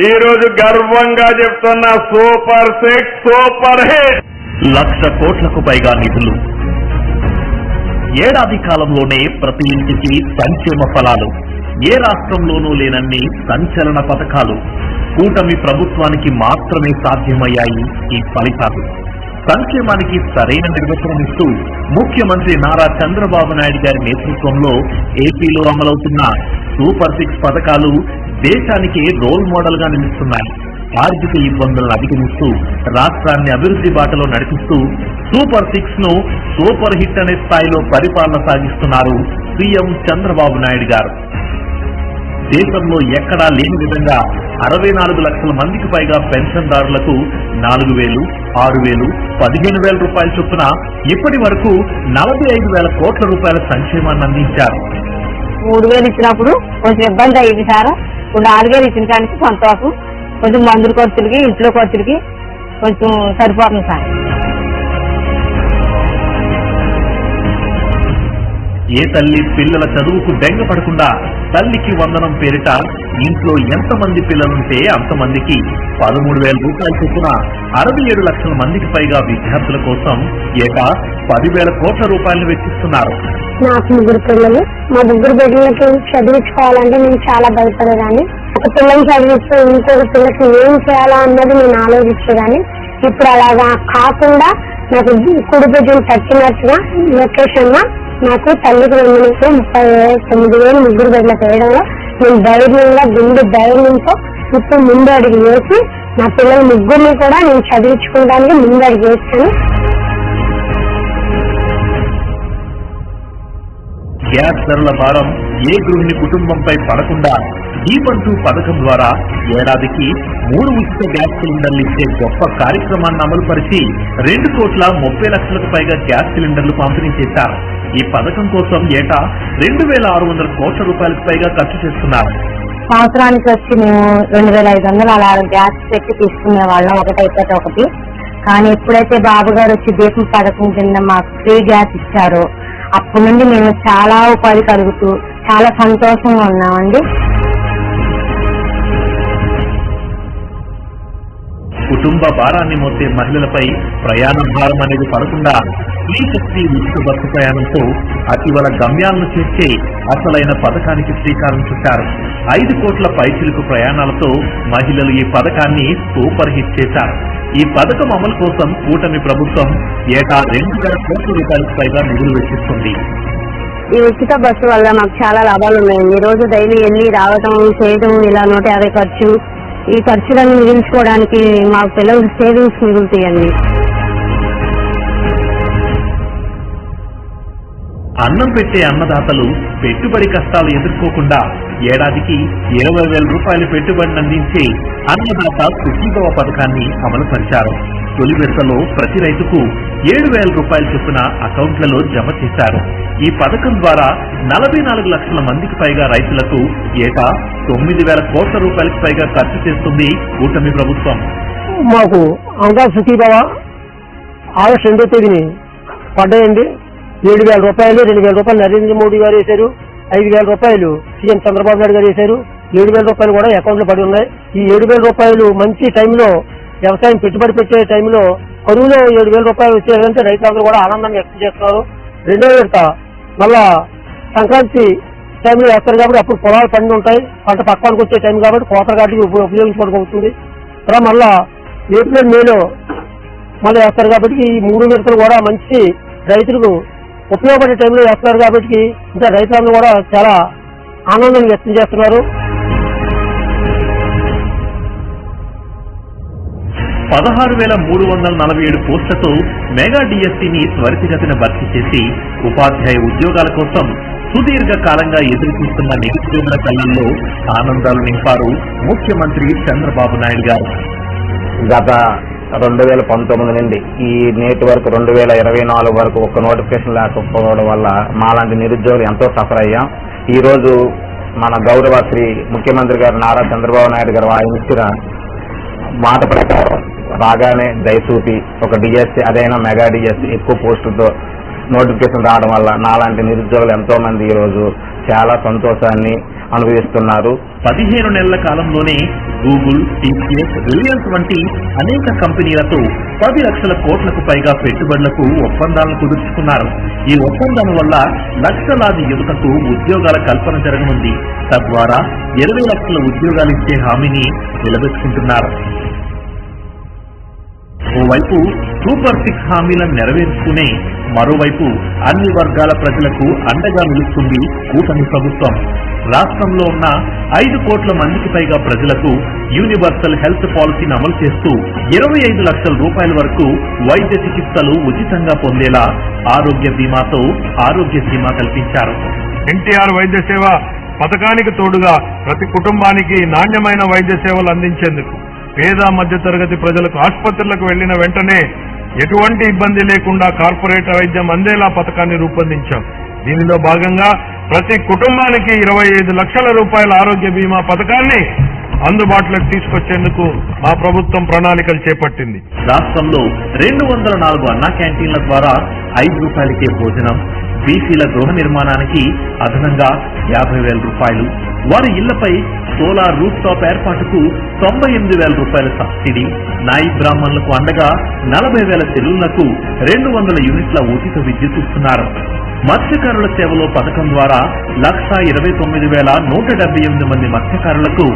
ఈ రోజు గర్వంగా చెప్తున్న సూపర్ 6 సూపర్ హిట్. 1,00,000 కోట్లకు పైగా నిధులు. ఏడాది కాలంలోనే ప్రతి ఇంటికి సంక్షేమ ఫలాలు. ఏ రాష్ట్రంలోనూ లేనన్ని సంచలన పథకాలు. కూటమి ప్రభుత్వానికి మాత్రమే సాధ్యమయ్యాయి ఈ ఫలితాలు. సంక్షేమానికి సరైన నిర్వచనం ఇస్తూ ముఖ్యమంత్రి నారా చంద్రబాబు నాయుడు గారి నేతృత్వంలో ఏపీలో అమలవుతున్న సూపర్ 6 పథకాలు దేశానికి రోల్ మోడల్ గా నిలుస్తున్నాయి. ఆర్థిక ఇబ్బందులను అధిగమిస్తూ రాష్ట్రాన్ని అభివృద్ధి బాటలో నడిపిస్తూ సూపర్ 6 ను సూపర్ హిట్ అనే స్థాయిలో పరిపాలన సాగిస్తున్నారు సీఎం చంద్రబాబు నాయుడు గారు. దేశంలో ఎక్కడా లేని విధంగా 64 లక్షల మందికి పైగా పెన్షన్దారులకు 4,000, 6,000, 15,000 రూపాయల చొప్పున ఇప్పటి వరకు 45,000 కోట్ల రూపాయల సంక్షేమాన్ని అందించారు. 3,000 ఇచ్చినప్పుడు కొంచెం ఇబ్బంది అయ్యింది సార్. ఇప్పుడు 4,000 ఇచ్చిన కానీ సంతోషం. కొంచెం మందుల ఖర్చులకి ఇంట్లో ఖర్చులకి కొంచెం సరిపోతుంది సార్. ఏ తల్లి పిల్లల చదువుకు బెంగపడకుండా తల్లికి వందనం పేరిట ఇంట్లో ఎంతమంది పిల్లలుంటే అంతమందికి 13,000 రూపాయల చొప్పున 67 లక్షల మందికి పైగా విద్యార్థుల కోసం ఏటా 10,000 కోట్ల రూపాయలు వెచ్చిస్తున్నారు. నాకు 3 పిల్లలు. మా 3 బిడ్డలకి చదివించుకోవాలంటే నేను చాలా భయపడేదాన్ని. ఒక పిల్లని చదివిస్తూ ఇంకొక పిల్లకి ఏం చేయాలా అన్నది నేను ఆలోచించేదాన్ని. ఇప్పుడు అలాగా కాకుండా నాకు కుడి బిడ్డను తట్టినట్టుగా లొకేషన్ నాకు తల్లికి 39,000 3 బిడ్డలకు వేయడంలో నేను ధైర్యంగా గుండె ధైర్యంతో ఇప్పుడు ముందు అడిగి వేసి నా పిల్లల 3 కూడా నేను చదివించుకోవడానికి ముందు అడిగి వేస్తాను. గ్యాస్ ధరల భారం ఏ గృహిణి కుటుంబంపై పడకుండా దీపంటూ పథకం ద్వారా ఏడాదికి 3 ఉచిత గ్యాస్ సిలిండర్లు ఇచ్చే గొప్ప కార్యక్రమాన్ని అమలు పరిచి 2,30,00,000కు పైగా గ్యాస్ సిలిండర్లు పంపిణీ చేశారు. ఈ పథకం కోసం ఏటా 2,600 కోట్ల రూపాయలకు పైగా ఖర్చు చేస్తున్నారు. సంవత్సరానికి వచ్చి మేము 2,500 అలా గ్యాస్ పెట్టి తీసుకునే వాళ్ళం, ఒకటైతే ఒకటి. కానీ ఎప్పుడైతే బాబు గారు వచ్చి దీపం పథకం కింద మాకు ఫ్రీ గ్యాస్ ఇచ్చారో అప్పటి నుండి మేము చాలా ఉపాధి కలుగుతూ చాలా సంతోషంగా ఉన్నామండి. కుటుంబ భారాన్ని మోసే మహిళలపై ప్రయాణ భారం అనేది పడకుండా స్త్రీ శక్తి ఉచిత బస్సు ప్రయాణంతో అతివల గమ్యాలను చేర్చే అసలైన పథకానికి శ్రీకారం చుట్టారు. 5 కోట్ల పైచిలుకు ప్రయాణాలతో మహిళలు ఈ పథకాన్ని సూపర్ హిట్ చేశారు. ఈ పథకం అమలు కోసం కూటమి ప్రభుత్వం ఏటా 2,000 కోట్ల రూపాయలకు పైగా నిధులు వెచ్చిస్తుంది. ఈ ఉచిత బస్సు వల్ల మాకు చాలా లాభాలు ఉన్నాయండి. రోజు డైలీ వెళ్ళి రావటం చేయడం ఇలా 150 ఖర్చు. ఈ ఖర్చులను మిగిల్చుకోవడానికి మా పిల్లలకు సేవింగ్స్ మిగులుతాయండి. అన్నం పెట్టే అన్నదాతలు పెట్టుబడి కష్టాలు ఎదుర్కోకుండా ఏడాదికి 20,000 రూపాయల పెట్టుబడిని అందించే అన్నదాత సుఖీభవ పథకాన్ని అమలు పరిచారు. తొలి విడతలో ప్రతి రైతుకు 7,000 రూపాయల చొప్పున అకౌంట్లలో జమ చేశారు. ఈ పథకం ద్వారా 44 లక్షల మందికి పైగా రైతులకు ఏటా 9,000 కోట్ల రూపాయలకు పైగా ఖర్చు చేస్తుంది కూటమి ప్రభుత్వం. మాకు అంగా సుఖీభవ ఆగస్టు 2వ తేదీని పడ్డాయండి. 7,000 రూపాయలు, 2,000 రూపాయలు నరేంద్ర మోడీ గారు వేశారు. 5,000 రూపాయలు సీఎం చంద్రబాబు నాయుడు గారు వేశారు. 7,000 రూపాయలు కూడా అకౌంట్ లో పడి ఉన్నాయి. ఈ 7,000 రూపాయలు మంచి టైంలో వ్యవసాయం పెట్టుబడి పెట్టే టైంలో కరువులో 7,000 రూపాయలు వచ్చేదంటే రైతులందరూ కూడా ఆనందాన్ని వ్యక్తం చేస్తున్నారు. 2వ విడత మళ్ళా సంక్రాంతి టైంలో వేస్తారు కాబట్టి అప్పుడు పొలాలు పండి ఉంటాయి. పంట పక్వానికి వచ్చే టైం కాబట్టి కోతల గాటికి ఉపయోగించుకోవడం అవుతుంది. తర్వాత మళ్ళా ఏప్రిల్ మేలో మళ్ళీ వేస్తారు కాబట్టి ఈ 3 విడతలు కూడా మంచి రైతులకు ఉపయోగపడే టైంలో వేస్తున్నారు కాబట్టి ఇంకా రైతులందరూ కూడా చాలా ఆనందం వ్యక్తం చేస్తున్నారు. 16,347 పోస్టులతో మెగా డిఎస్సీని త్వరితగతిన భర్తీ చేసి ఉపాధ్యాయ ఉద్యోగాల కోసం సుదీర్ఘ కాలంగా ఎదురుచూస్తున్న నిరుద్యోగుల కళ్ళల్లో ఆనందాలు నింపారు ముఖ్యమంత్రి చంద్రబాబు నాయుడు గారు. గత 2019 నుండి ఈ నేటి వరకు 2024 వరకు ఒక్క నోటిఫికేషన్ లేకపోవడం వల్ల మాలాంటి నిరుద్యోగులు ఎంతో సఫర్ అయ్యాం. ఈ రోజు మన గౌరవ శ్రీ ముఖ్యమంత్రి గారు నారా చంద్రబాబు నాయుడు గారు ఆయన ఇచ్చిన మాట ప్రకారం రాగానే దయచూపి ఒక డిఎస్సీ అదైనా మెగా డిఎస్సీ ఎక్కువ పోస్టులతో నోటిఫికేషన్ రావడం వల్ల నాలాంటి నిరుద్యోగులు ఎంతో మంది ఈ రోజు చాలా సంతోషాన్ని అనుభవిస్తున్నారు. 15 నెలల కాలంలోనే గూగుల్, టీసీఎస్, రిలయన్స్ వంటి అనేక కంపెనీలతో 10 లక్షల కోట్లకు పైగా పెట్టుబడులకు ఒప్పందాలను కుదుర్చుకున్నారు. ఈ ఒప్పందాల వల్ల లక్షలాది యువతకు ఉద్యోగాల కల్పన జరగనుంది. తద్వారా 20 లక్షల ఉద్యోగాలు ఇచ్చే హామీని నిలబెట్టుకుంటున్నారు. ఓవైపు సూపర్ 6 హామీలను నెరవేర్చుకునే మరోవైపు అన్ని వర్గాల ప్రజలకు అండగా నిలుస్తుంది కూటమి ప్రభుత్వం. రాష్ట్రంలో ఉన్న 5 కోట్ల మందికి పైగా ప్రజలకు యూనివర్సల్ హెల్త్ పాలసీని అమలు చేస్తూ 25 లక్షల రూపాయల వరకు వైద్య చికిత్సలు ఉచితంగా పొందేలా ఆరోగ్య బీమాతో ఆరోగ్య బీమా కల్పించారు. ఎన్టీఆర్ వైద్య సేవ పథకానికి తోడుగా ప్రతి కుటుంబానికి నాణ్యమైన వైద్య సేవలు అందించేందుకు పేద మధ్య తరగతి ప్రజలకు ఆసుపత్రులకు వెళ్లిన వెంటనే ఎటువంటి ఇబ్బంది లేకుండా కార్పొరేట్ వైద్యం అందేలా పథకాన్ని రూపొందించాం. దీనిలో భాగంగా ప్రతి కుటుంబానికి 25 లక్షల రూపాయల ఆరోగ్య బీమా పథకాన్ని అందుబాటులోకి తీసుకొచ్చేందుకు మా ప్రభుత్వం ప్రణాళికలు చేపట్టింది. రాష్ట్రంలో 204 అన్నా క్యాంటీన్ల ద్వారా 5 రూపాయలకే భోజనం, బీసీల గృహ నిర్మాణానికి అదనంగా 50,000 రూపాయలు, వారి ఇళ్లపై సోలార్ రూఫ్ టాప్ ఏర్పాటుకు 98,000 రూపాయల సబ్సిడీ, నాయి బ్రాహ్మణులకు అండగా 40,000 చెరువులకు 200 యూనిట్ల ఉచిత విద్యుత్ ఇస్తున్నారు. మత్స్యకారుల సేవలో పథకం ద్వారా 129,178 మంది మత్స్యకారులకు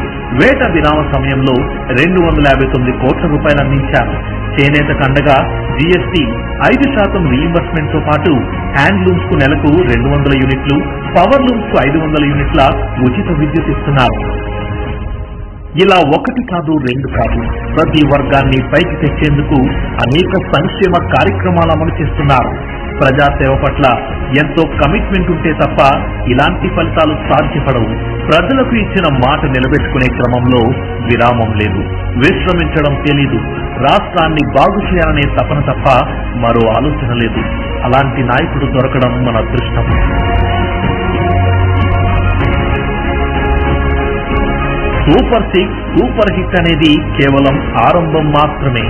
వేట విరామ సమయంలో 259 కోట్ల రూపాయలు అందించారు. చేనేత కండగా జీఎస్టీ 5% రీయింబర్స్మెంట్ తో పాటు హ్యాండ్లూమ్స్ కు నెలకు 200 యూనిట్లు, పవర్ లూమ్స్ కు 500 యూనిట్ల ఉచిత విద్యుత్ ఇస్తున్నారు. ఇలా 1 కాదు 2 కాదు, ప్రతి వర్గాన్ని పైకి తెచ్చేందుకు అనేక సంక్షేమ కార్యక్రమాలు అమలు చేస్తున్నారు. ప్రజాసేవ పట్ల ఎంతో కమిట్మెంట్ ఉంటే తప్ప ఇలాంటి ఫలితాలు సాధ్యపడవు. ప్రజలకు ఇచ్చిన మాట నిలబెట్టుకునే క్రమంలో విరామం లేదు, విశ్రమించడం తెలీదు. రాష్ట్రాన్ని బాగు చేయాలనే తపన తప్ప మరో ఆలోచన లేదు. అలాంటి నాయకుడు దొరకడం మన అదృష్టం. సూపర్ 6 సూపర్ హిట్ అనేది కేవలం ఆరంభం మాత్రమే.